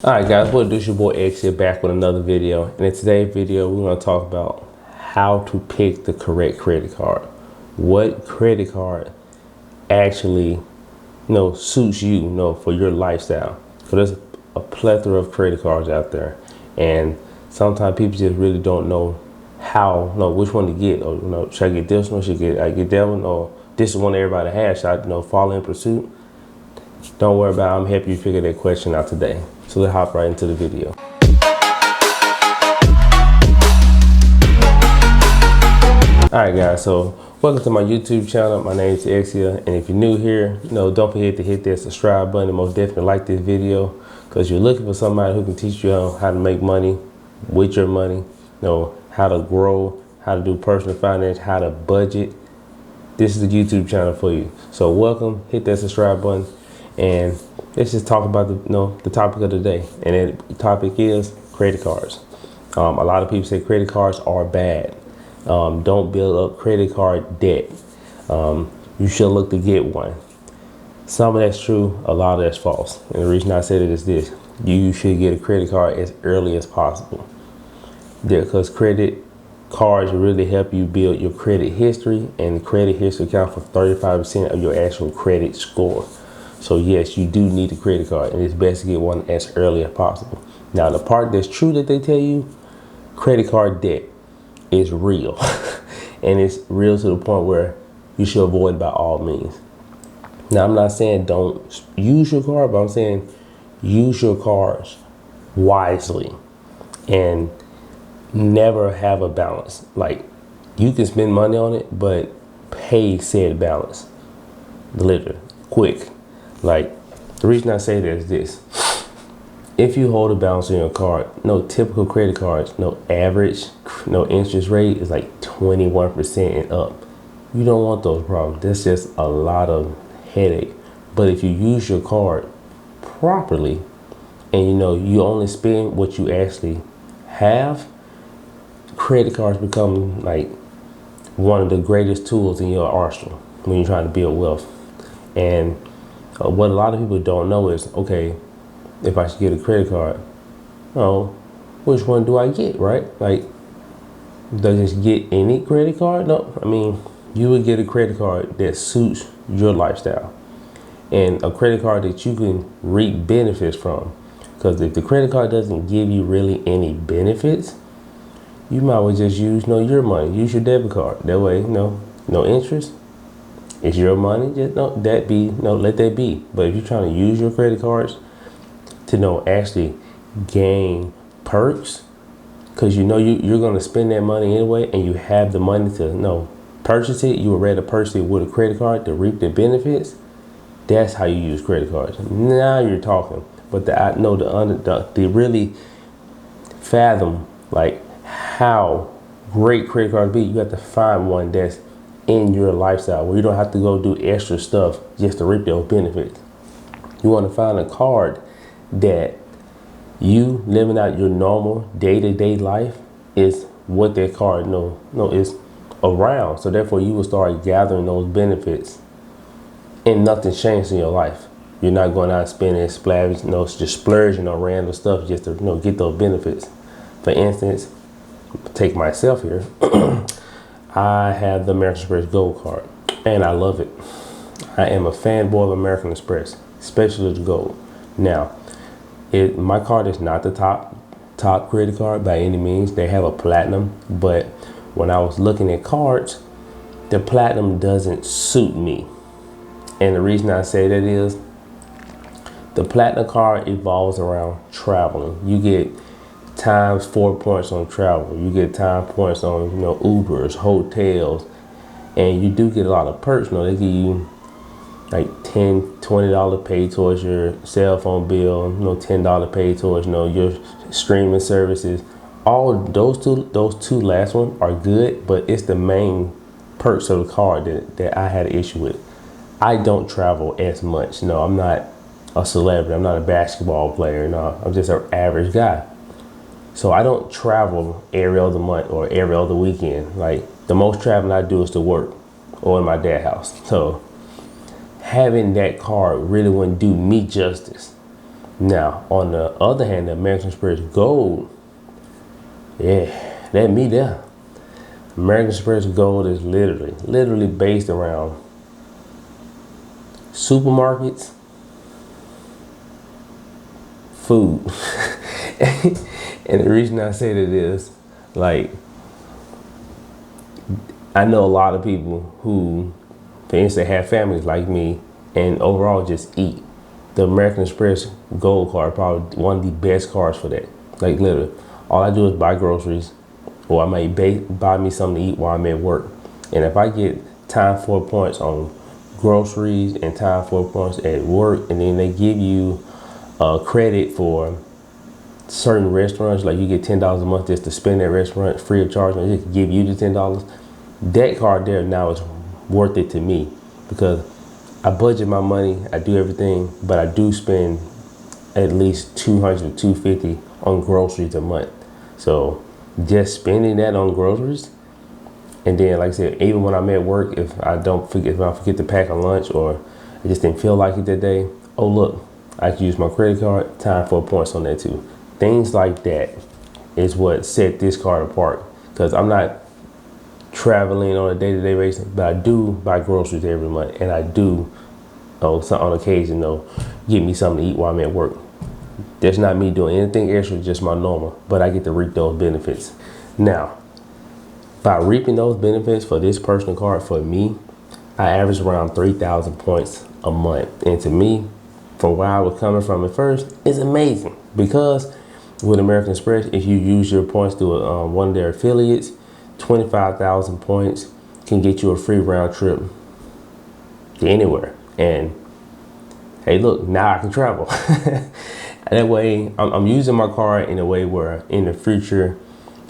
Alright guys, what it do? It's your boy Exia back with another video. And in today's video, we're going to talk about how to pick the correct credit card. What credit card actually, suits you, for your lifestyle. So there's a plethora of credit cards out there. And sometimes people just really don't know which one to get. Or, should I get this one? Should I get that one? Or this is one everybody has. Should I, follow in pursuit? Don't worry about it. I'm helping you figure that question out today. So let's hop right into the video. Alright guys, so welcome to my YouTube channel. My name is Exia, and if you're new here, don't forget to hit that subscribe button and most definitely like this video, because you're looking for somebody who can teach you how to make money with your money, how to grow, how to do personal finance, how to budget. This is the YouTube channel for you. So welcome, hit that subscribe button, and let's just talk about the topic of the day. And the topic is credit cards. A lot of people say credit cards are bad. Don't build up credit card debt. You should look to get one. Some of that's true, a lot of that's false. And the reason I said it is this: you should get a credit card as early as possible. Because credit cards really help you build your credit history, and credit history accounts for 35% of your actual credit score. So yes, you do need a credit card, and it's best to get one as early as possible. Now, the part that's true that they tell you, credit card debt is real. And it's real to the point where you should avoid it by all means. Now, I'm not saying don't use your card, but I'm saying use your cards wisely and never have a balance. Like, you can spend money on it, but pay said balance. Literally, quick. Like, the reason I say that is this: if you hold a balance on your card, typical credit cards, average, interest rate is like 21% and up. You don't want those problems. That's just a lot of headache. But if you use your card properly, and you only spend what you actually have, credit cards become like one of the greatest tools in your arsenal when you're trying to build wealth. And what a lot of people don't know is, okay, if I should get a credit card, which one do I get, right? Like, do I just get any credit card? No, I mean, you would get a credit card that suits your lifestyle, and a credit card that you can reap benefits from. Because if the credit card doesn't give you really any benefits, you might as well just use your money. Use your debit card. That way, no interest. It's your money. Just let that be. But if you're trying to use your credit cards to actually gain perks, because you're going to spend that money anyway, and you have the money to purchase it, you would rather purchase it with a credit card to reap the benefits. That's how you use credit cards. Now you're talking. But to really fathom like how great credit cards be, you have to find one that's in your lifestyle, where you don't have to go do extra stuff just to reap those benefits. You want to find a card that you living out your normal day-to-day life is what that card is around. So therefore, you will start gathering those benefits, and nothing's changed in your life. You're not going out and spending and splurging, just splurging on random stuff just to get those benefits. For instance, take myself here. I have the American Express Gold card, and I love it. I am a fanboy of American Express, especially the Gold. Now, my card is not the top credit card by any means. They have a Platinum, but when I was looking at cards, the Platinum doesn't suit me. And the reason I say that is the Platinum card evolves around traveling. You get times 4 points on travel. You get time points on Ubers, hotels, and you do get a lot of perks. They give you like $10-20 paid towards your cell phone bill, $10 paid towards your streaming services. All those two last ones are good, but it's the main perks of the card that I had an issue with. I don't travel as much. I'm not a celebrity. I'm not a basketball player. No, I'm just an average guy. So I don't travel every other month or every other weekend. Like, the most traveling I do is to work or in my dad's house. So having that card really wouldn't do me justice. Now, on the other hand, the American Express Gold, yeah, that me there. American Express Gold is literally based around supermarkets, food. And the reason I say that is, like, I know a lot of people who, for instance, have families like me and overall just eat. The American Express Gold card probably one of the best cards for that. Like literally, all I do is buy groceries, or I may buy me something to eat while I'm at work. And if I get time for points on groceries and time for points at work, and then they give you credit for certain restaurants, like you get $10 a month just to spend at restaurant free of charge, and they just give you the $10. That card there now is worth it to me because I budget my money, I do everything, but I do spend at least $200 to $250 on groceries a month. So just spending that on groceries, and then like I said, even when I'm at work, if I forget to pack a lunch or I just didn't feel like it that day, oh look, I can use my credit card, time for points on that too. Things like that is what set this card apart, because I'm not traveling on a day-to-day basis, but I do buy groceries every month, and I do on occasion get me something to eat while I'm at work. That's not me doing anything extra, just my normal, but I get to reap those benefits. Now, by reaping those benefits for this personal card, for me, I average around 3,000 points a month. And to me, from where I was coming from at first, it's amazing, because with American Express, if you use your points through one of their affiliates, 25,000 points can get you a free round trip to anywhere. And hey, look, now I can travel. That way, I'm using my card in a way where in the future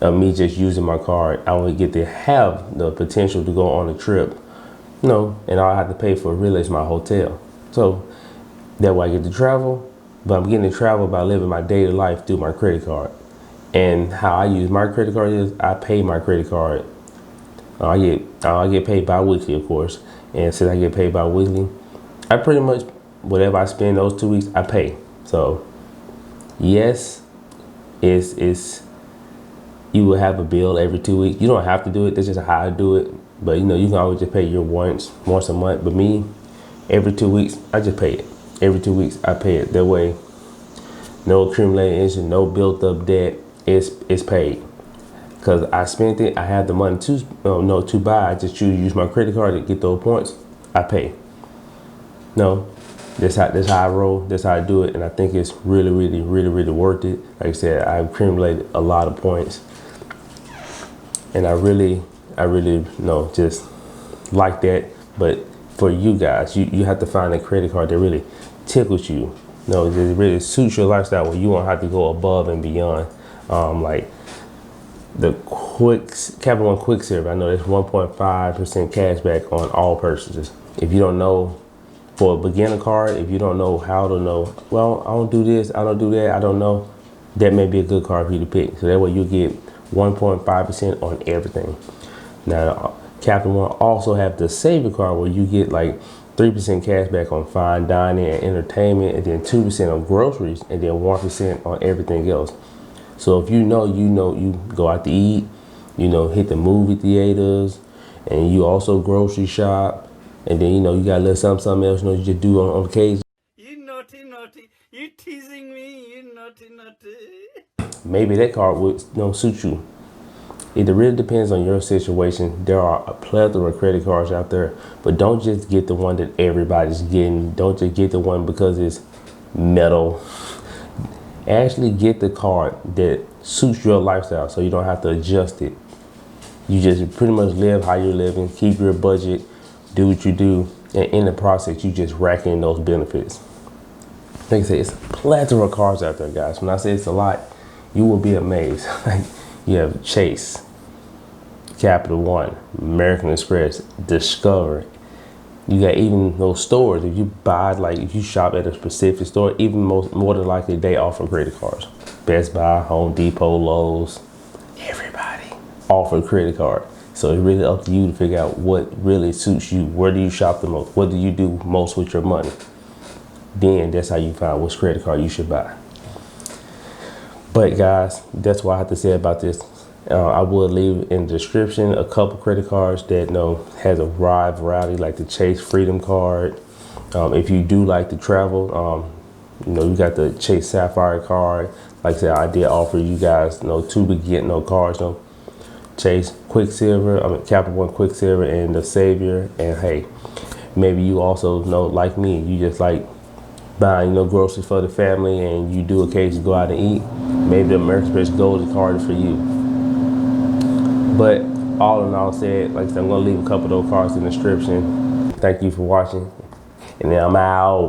of me just using my card, I will get to have the potential to go on a trip, and all I have to pay for really is my hotel. So that way I get to travel, but I'm getting to travel by living my daily life through my credit card. And how I use my credit card is I pay my credit card. I get paid bi-weekly, of course. And since I get paid bi-weekly, I pretty much, whatever I spend those 2 weeks, I pay. So yes, it's you will have a bill every 2 weeks. You don't have to do it. That's just how I do it. But you can always just pay your once a month. But me, every 2 weeks, I just pay it. Every 2 weeks, I pay it. That way, no accumulated interest, no built up debt. It's paid. Because I spent it, I have the money to buy. I just choose to use my credit card to get those points. I pay. That's how I roll. That's how I do it, and I think it's really worth it. Like I said, I've accumulated a lot of points, and I really just like that. But for you guys, you have to find a credit card that really tickles you. That really suits your lifestyle, where you won't have to go above and beyond. Like the Capital One Quick Serve, I know there's 1.5% cash back on all purchases. If you don't know, for a beginner card, if you don't know how to well, I don't do this, I don't do that, I don't know, that may be a good card for you to pick. So that way you get 1.5% on everything. Now, Capital One also have the Saver card, where you get like 3% cash back on fine dining and entertainment, and then 2% on groceries, and then 1% on everything else. So if you go out to eat, hit the movie theaters, and you also grocery shop, and then you got a little something else you just do on occasion. You naughty, you teasing me, you naughty. Maybe that card would suit you. It really depends on your situation. There are a plethora of credit cards out there, but don't just get the one that everybody's getting. Don't just get the one because it's metal. Actually get the card that suits your lifestyle, so you don't have to adjust it. You just pretty much live how you're living, keep your budget, do what you do, and in the process, you just rack in those benefits. Like I said, it's a plethora of cards out there, guys. When I say it's a lot, you will be amazed. Like, you have Chase, Capital One, American Express, Discover. You got even those stores. If you if you shop at a specific store, even more than likely they offer credit cards. Best Buy, Home Depot, Lowe's, everybody offer a credit card. So it's really up to you to figure out what really suits you. Where do you shop the most? What do you do most with your money? then that's how you find which credit card you should buy. But guys, that's what I have to say about this. I will leave in the description a couple credit cards that has a wide variety, like the Chase Freedom card. If you do like to travel, you got the Chase Sapphire card. Like I said, I did offer you guys, two to get cards, Chase Quicksilver, Capital One Quicksilver, and the Savior. And hey, maybe you also like me, you just like buying groceries for the family, and you do occasionally go out and eat. Maybe the American Express Gold card is for you. But all in all said, like I said, I'm gonna leave a couple of those cards in the description. Thank you for watching, and then I'm out.